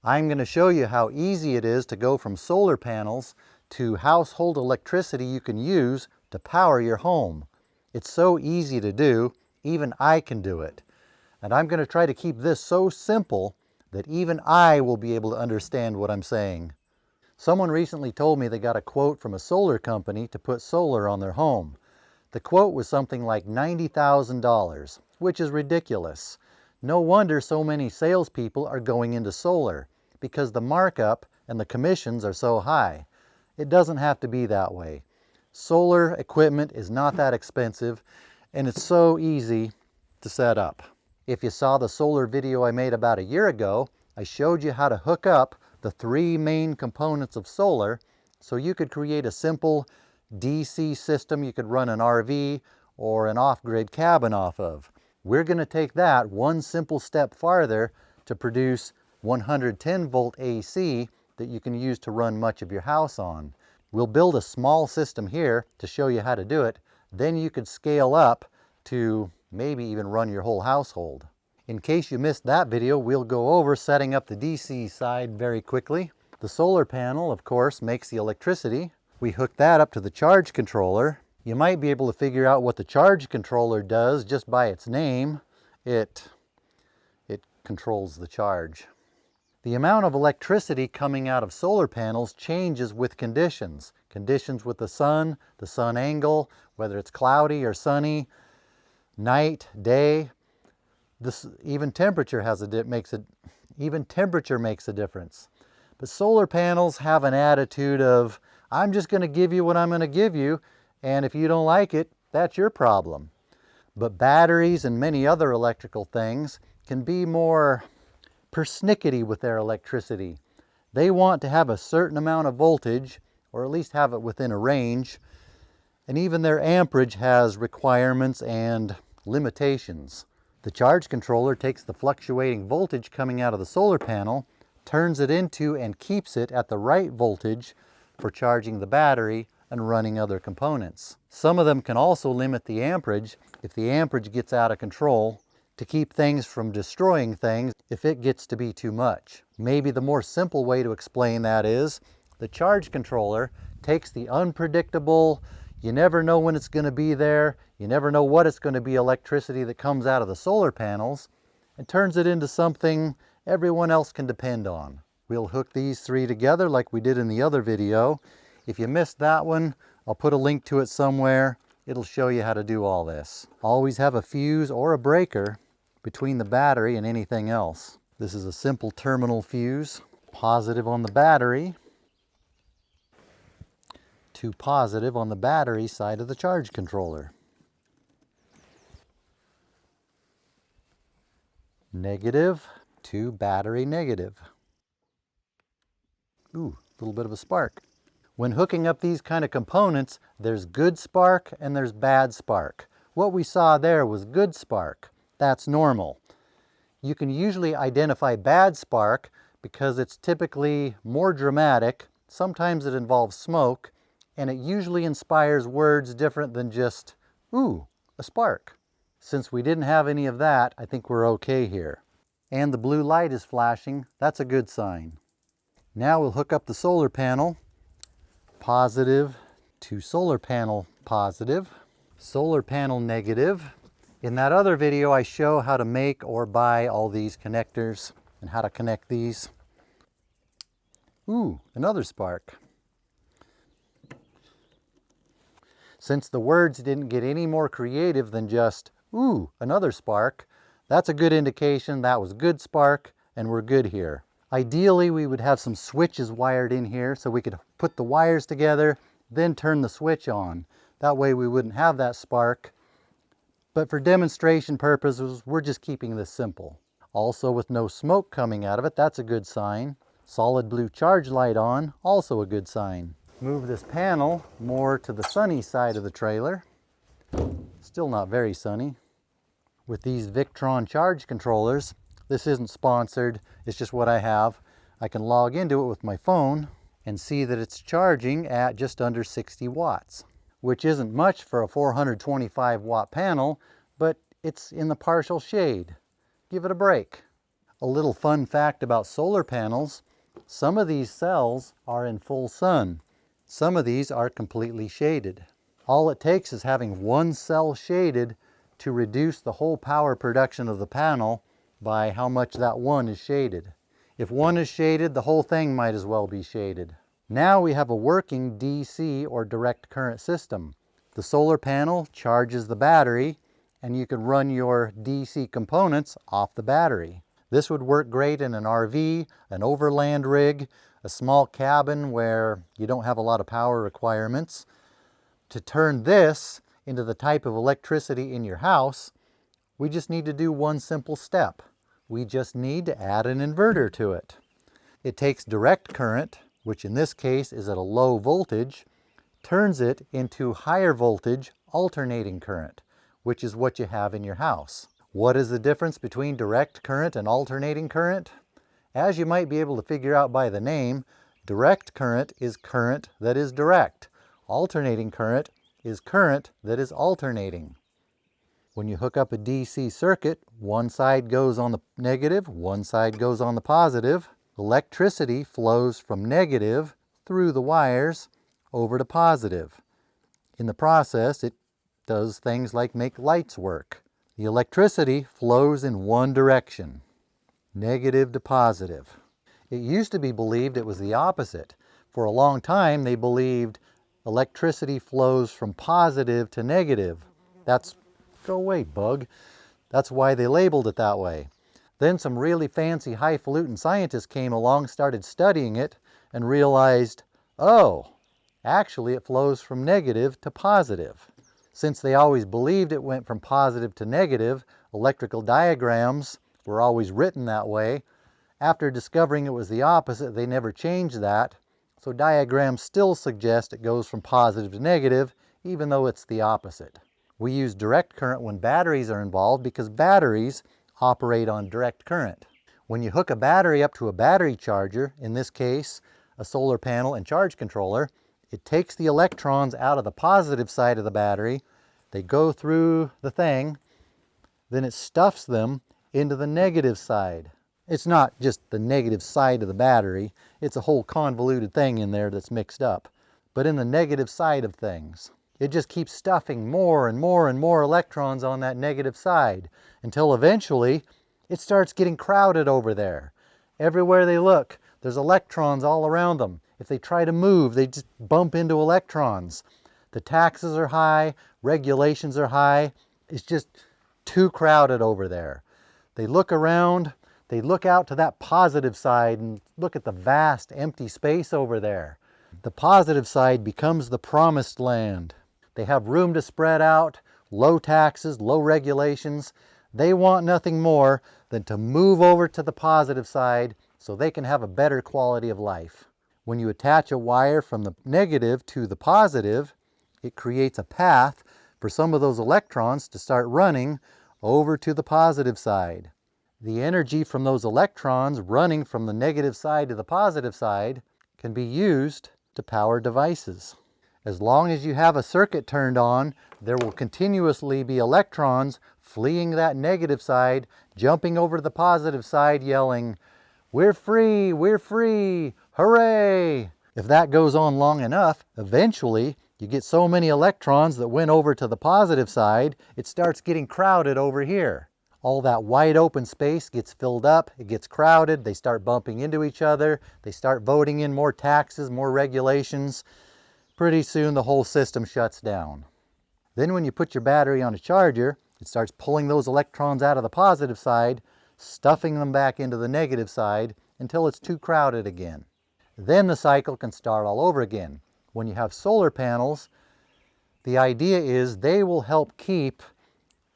I'm going to show you how easy it is to go from solar panels to household electricity you can use to power your home. It's so easy to do, even I can do it. And I'm going to try to keep this so simple that even I will be able to understand what I'm saying. Someone recently told me they got a quote from a solar company to put solar on their home. The quote was something like $90,000, which is ridiculous. No wonder so many salespeople are going into solar, because the markup and the commissions are so high. It doesn't have to be that way. Solar equipment is not that expensive, and it's so easy to set up. If you saw the solar video I made about a year ago, I showed you how to hook up the three main components of solar so you could create a simple DC system you could run an RV or an off-grid cabin off of. We're going to take that one simple step farther to produce 110 volt AC that you can use to run much of your house on. We'll build a small system here to show you how to do it. Then you could scale up to maybe even run your whole household. In case you missed that video, we'll go over setting up the DC side very quickly. The solar panel, of course, makes the electricity. We hook that up to the charge controller. You might be able to figure out what the charge controller does just by its name. It controls the charge. The amount of electricity coming out of solar panels changes with conditions. Conditions with the sun angle, whether it's cloudy or sunny, night, day. Even temperature makes a difference. But solar panels have an attitude of, I'm just going to give you what I'm going to give you, and if you don't like it, that's your problem. But batteries and many other electrical things can be more persnickety with their electricity. They want to have a certain amount of voltage, or at least have it within a range, and even their amperage has requirements and limitations. The charge controller takes the fluctuating voltage coming out of the solar panel, turns it into and keeps it at the right voltage for charging the battery and running other components. Some of them can also limit the amperage if the amperage gets out of control, to keep things from destroying things if it gets to be too much. Maybe the more simple way to explain that is the charge controller takes the unpredictable, you never know when it's going to be there, you never know what it's going to be electricity that comes out of the solar panels, and turns it into something everyone else can depend on. We'll hook these three together like we did in the other video. If you missed that one, I'll put a link to it somewhere. It'll show you how to do all this. Always have a fuse or a breaker between the battery and anything else. This is a simple terminal fuse, positive on the battery to positive on the battery side of the charge controller. Negative to battery negative. Ooh, a little bit of a spark. When hooking up these kind of components, there's good spark and there's bad spark. What we saw there was good spark. That's normal. You can usually identify bad spark because it's typically more dramatic. Sometimes it involves smoke, and it usually inspires words different than just, ooh, a spark. Since we didn't have any of that, I think we're okay here. And the blue light is flashing. That's a good sign. Now we'll hook up the solar panel. Positive to solar panel positive, solar panel negative. In that other video, I show how to make or buy all these connectors and how to connect these. Ooh, another spark. Since the words didn't get any more creative than just, ooh, another spark, that's a good indication that was good spark and we're good here. Ideally, we would have some switches wired in here so we could put the wires together, then turn the switch on. That way we wouldn't have that spark. But for demonstration purposes, we're just keeping this simple. Also with no smoke coming out of it, that's a good sign. Solid blue charge light on, also a good sign. Move this panel more to the sunny side of the trailer. Still not very sunny. With these Victron charge controllers, this isn't sponsored, it's just what I have. I can log into it with my phone and see that it's charging at just under 60 watts. Which isn't much for a 425 watt panel, but it's in the partial shade. Give it a break. A little fun fact about solar panels, some of these cells are in full sun. Some of these are completely shaded. All it takes is having one cell shaded to reduce the whole power production of the panel by how much that one is shaded. If one is shaded, the whole thing might as well be shaded. Now we have a working DC or direct current system. The solar panel charges the battery and you can run your DC components off the battery. This would work great in an RV, an overland rig, a small cabin where you don't have a lot of power requirements. To turn this into the type of electricity in your house, we just need to do one simple step. We just need to add an inverter to it. It takes direct current, which in this case is at a low voltage, turns it into higher voltage alternating current, which is what you have in your house. What is the difference between direct current and alternating current? As you might be able to figure out by the name, direct current is current that is direct. Alternating current is current that is alternating. When you hook up a DC circuit, one side goes on the negative, one side goes on the positive. Electricity flows from negative through the wires over to positive. In the process, it does things like make lights work. The electricity flows in one direction, negative to positive. It used to be believed it was the opposite. For a long time, they believed electricity flows from positive to negative. Go away, bug. That's why they labeled it that way. Then some really fancy highfalutin scientists came along, started studying it, and realized, oh, actually it flows from negative to positive. Since they always believed it went from positive to negative, electrical diagrams were always written that way. After discovering it was the opposite, they never changed that. So diagrams still suggest it goes from positive to negative, even though it's the opposite. We use direct current when batteries are involved because batteries operate on direct current. When you hook a battery up to a battery charger, in this case, a solar panel and charge controller, it takes the electrons out of the positive side of the battery, they go through the thing, then it stuffs them into the negative side. It's not just the negative side of the battery, it's a whole convoluted thing in there that's mixed up. But in the negative side of things, it just keeps stuffing more and more and more electrons on that negative side until eventually it starts getting crowded over there. Everywhere they look, there's electrons all around them. If they try to move, they just bump into electrons. The taxes are high, regulations are high. It's just too crowded over there. They look around, they look out to that positive side and look at the vast empty space over there. The positive side becomes the promised land. They have room to spread out, low taxes, low regulations. They want nothing more than to move over to the positive side so they can have a better quality of life. When you attach a wire from the negative to the positive, it creates a path for some of those electrons to start running over to the positive side. The energy from those electrons running from the negative side to the positive side can be used to power devices. As long as you have a circuit turned on, there will continuously be electrons fleeing that negative side, jumping over to the positive side, yelling, "We're free, we're free, hooray!" If that goes on long enough, eventually you get so many electrons that went over to the positive side, it starts getting crowded over here. All that wide open space gets filled up, it gets crowded, they start bumping into each other, they start voting in more taxes, more regulations. Pretty soon the whole system shuts down. Then when you put your battery on a charger, it starts pulling those electrons out of the positive side, stuffing them back into the negative side until it's too crowded again. Then the cycle can start all over again. When you have solar panels, the idea is they will help keep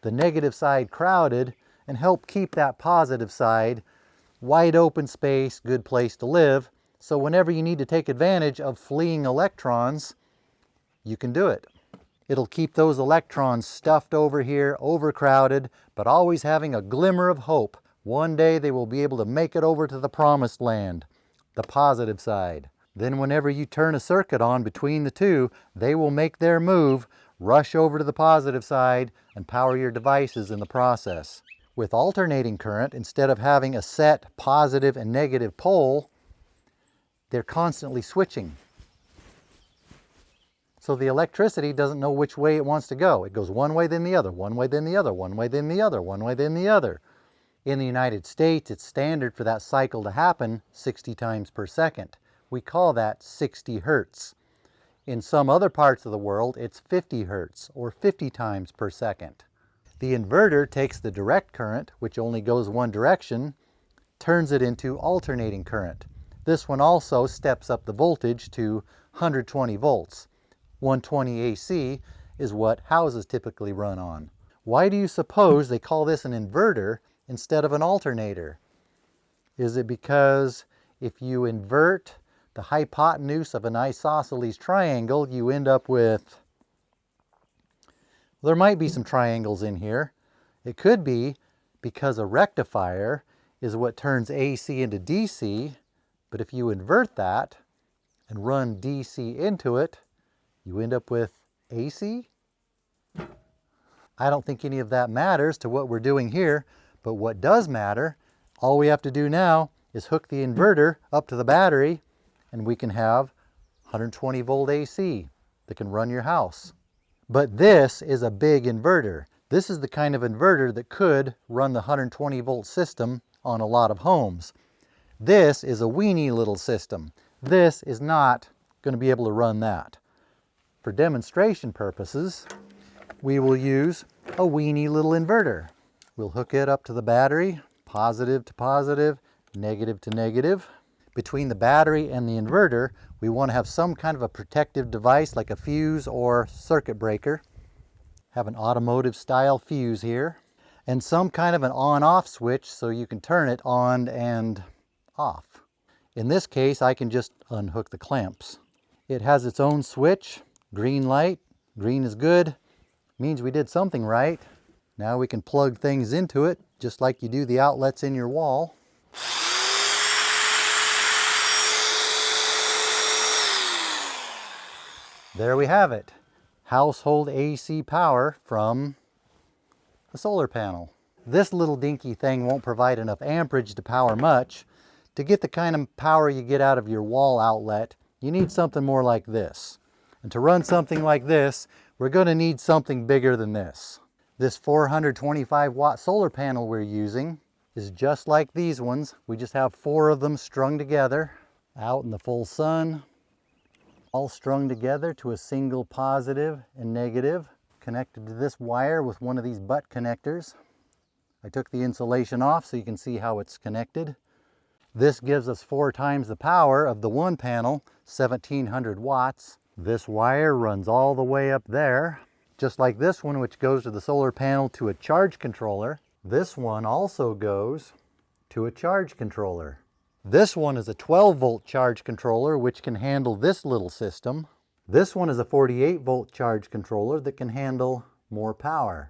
the negative side crowded and help keep that positive side wide open space, good place to live. So whenever you need to take advantage of fleeing electrons, you can do it. It'll keep those electrons stuffed over here, overcrowded, but always having a glimmer of hope. One day they will be able to make it over to the promised land, the positive side. Then whenever you turn a circuit on between the two, they will make their move, rush over to the positive side, and power your devices in the process. With alternating current, instead of having a set positive and negative pole, they're constantly switching. So the electricity doesn't know which way it wants to go. It goes one way, then the other, one way, then the other, one way, then the other, one way, then the other. In the United States, it's standard for that cycle to happen 60 times per second. We call that 60 hertz. In some other parts of the world, it's 50 hertz or 50 times per second. The inverter takes the direct current, which only goes one direction, turns it into alternating current. This one also steps up the voltage to 120 volts. 120 AC is what houses typically run on. Why do you suppose they call this an inverter instead of an alternator? Is it because if you invert the hypotenuse of an isosceles triangle, you end up with... There might be some triangles in here. It could be because a rectifier is what turns AC into DC, but if you invert that and run DC into it, you end up with AC? I don't think any of that matters to what we're doing here, but what does matter, all we have to do now is hook the inverter up to the battery and we can have 120 volt AC that can run your house. But this is a big inverter. This is the kind of inverter that could run the 120 volt system on a lot of homes. This is a weeny little system. This is not going to be able to run that. For demonstration purposes, we will use a weeny little inverter. We'll hook it up to the battery, positive to positive, negative to negative. Between the battery and the inverter, we want to have some kind of a protective device like a fuse or circuit breaker. Have an automotive style fuse here. And some kind of an on-off switch so you can turn it on and off. In this case, I can just unhook the clamps. It has its own switch, green light. Green is good, means we did something right. Now we can plug things into it, just like you do the outlets in your wall. There we have it. Household AC power from a solar panel. This little dinky thing won't provide enough amperage to power much. To get the kind of power you get out of your wall outlet, you need something more like this. And to run something like this, we're going to need something bigger than this. This 425 watt solar panel we're using is just like these ones. We just have 4 of them strung together out in the full sun, all strung together to a single positive and negative, connected to this wire with one of these butt connectors. I took the insulation off so you can see how it's connected. This gives us 4 times the power of the one panel, 1700 watts. This wire runs all the way up there, just like this one, which goes to the solar panel to a charge controller. This one also goes to a charge controller. This one is a 12 volt charge controller, which can handle this little system. This one is a 48 volt charge controller that can handle more power.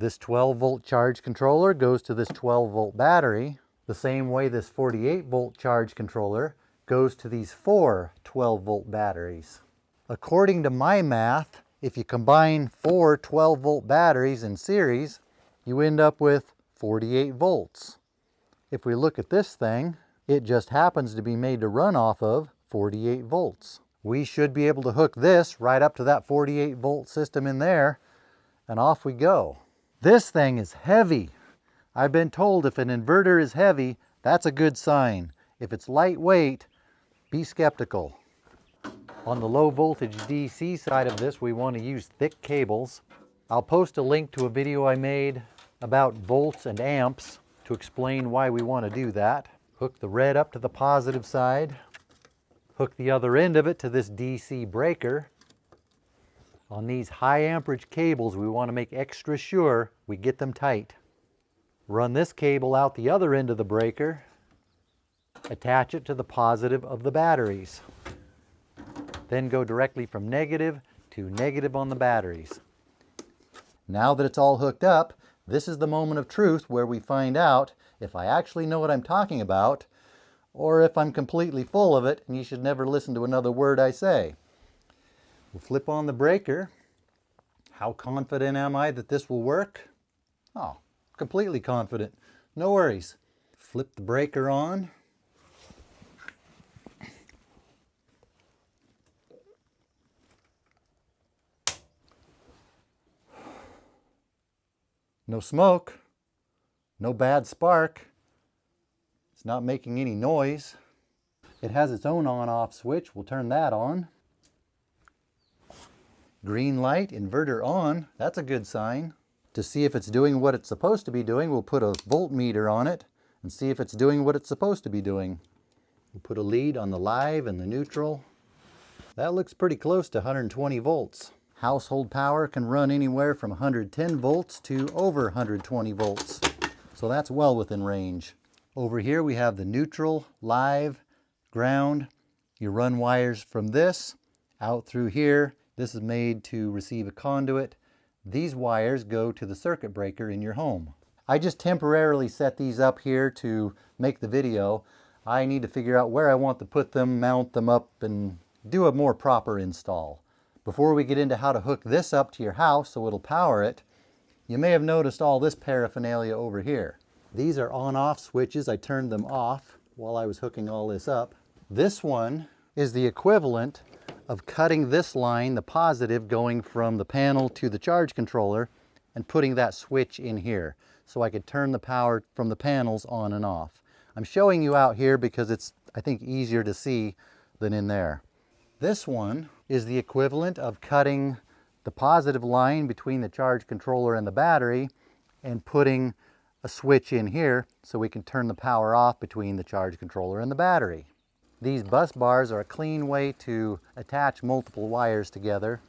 This 12 volt charge controller goes to this 12 volt battery, the same way this 48 volt charge controller goes to these 4 12 volt batteries. According to my math, if you combine 4 12 volt batteries in series, you end up with 48 volts. If we look at this thing, it just happens to be made to run off of 48 volts. We should be able to hook this right up to that 48 volt system in there, and off we go. This thing is heavy. I've been told if an inverter is heavy, that's a good sign. If it's lightweight, be skeptical. On the low voltage DC side of this, we want to use thick cables. I'll post a link to a video I made about volts and amps to explain why we want to do that. Hook the red up to the positive side. Hook the other end of it to this DC breaker. On these high amperage cables, we want to make extra sure we get them tight. Run this cable out the other end of the breaker. Attach it to the positive of the batteries. Then go directly from negative to negative on the batteries. Now that it's all hooked up, this is the moment of truth where we find out if I actually know what I'm talking about, or if I'm completely full of it and you should never listen to another word I say. We'll flip on the breaker. How confident am I that this will work? Oh, completely confident. No worries. Flip the breaker on. No smoke, no bad spark. It's not making any noise. It has its own on-off switch. We'll turn that on. Green light, inverter on. That's a good sign. To see if it's doing what it's supposed to be doing, we'll put a voltmeter on it and see if it's doing what it's supposed to be doing. We'll put a lead on the live and the neutral. That looks pretty close to 120 volts. Household power can run anywhere from 110 volts to over 120 volts. So that's well within range. Over here we have the neutral, live, ground. You run wires from this out through here. This is made to receive a conduit. These wires go to the circuit breaker in your home. I just temporarily set these up here to make the video. I need to figure out where I want to put them, mount them up, and do a more proper install. Before we get into how to hook this up to your house so it'll power it, you may have noticed all this paraphernalia over here. These are on-off switches. I turned them off while I was hooking all this up. This one is the equivalent of cutting this line, the positive, going from the panel to the charge controller and putting that switch in here so I could turn the power from the panels on and off. I'm showing you out here because it's, I think, easier to see than in there. This one is the equivalent of cutting the positive line between the charge controller and the battery and putting a switch in here so we can turn the power off between the charge controller and the battery. These bus bars are a clean way to attach multiple wires together.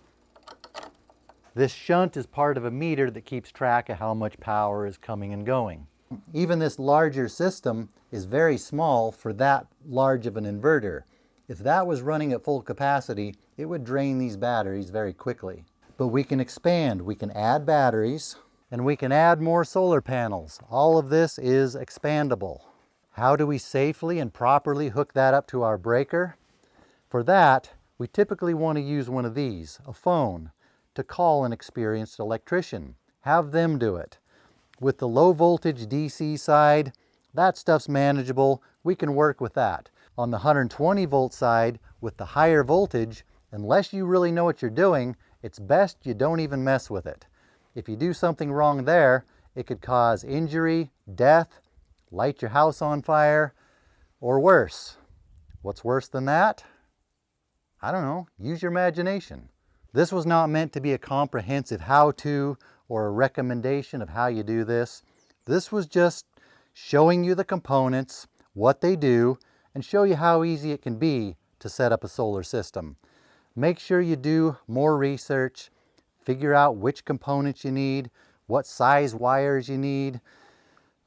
This shunt is part of a meter that keeps track of how much power is coming and going. Even this larger system is very small for that large of an inverter. If that was running at full capacity, it would drain these batteries very quickly. But we can expand, we can add batteries, and we can add more solar panels. All of this is expandable. How do we safely and properly hook that up to our breaker? For that, we typically want to use one of these, a phone, to call an experienced electrician. Have them do it. With the low voltage DC side, that stuff's manageable. We can work with that. On the 120 volt side, with the higher voltage, unless you really know what you're doing, it's best you don't even mess with it. If you do something wrong there, it could cause injury, death, light your house on fire, or worse. What's worse than that? I don't know, use your imagination. This was not meant to be a comprehensive how-to or a recommendation of how you do this. This was just showing you the components, what they do, and show you how easy it can be to set up a solar system. Make sure you do more research, figure out which components you need, what size wires you need.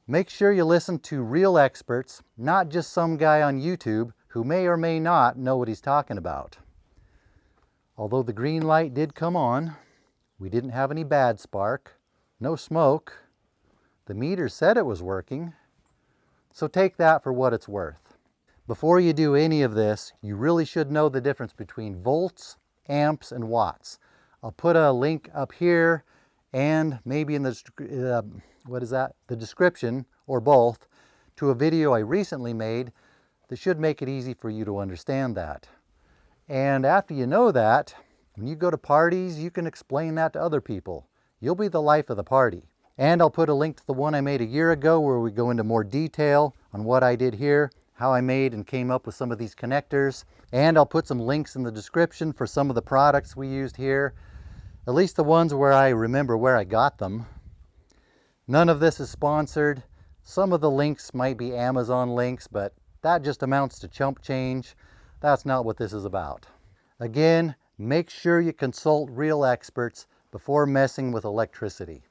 Make sure you listen to real experts, not just some guy on YouTube who may or may not know what he's talking about. Although the green light did come on, we didn't have any bad spark, no smoke. The meter said it was working, so take that for what it's worth. Before you do any of this, you really should know the difference between volts, amps, and watts. I'll put a link up here and maybe in the description, or both, to a video I recently made that should make it easy for you to understand that. And after you know that, when you go to parties, you can explain that to other people. You'll be the life of the party. And I'll put a link to the one I made a year ago where we go into more detail on what I did here, how I made and came up with some of these connectors. And I'll put some links in the description for some of the products we used here, at least the ones where I remember where I got them. None of this is sponsored. Some of the links might be Amazon links, but that just amounts to chump change. That's not what this is about. Again, make sure you consult real experts before messing with electricity.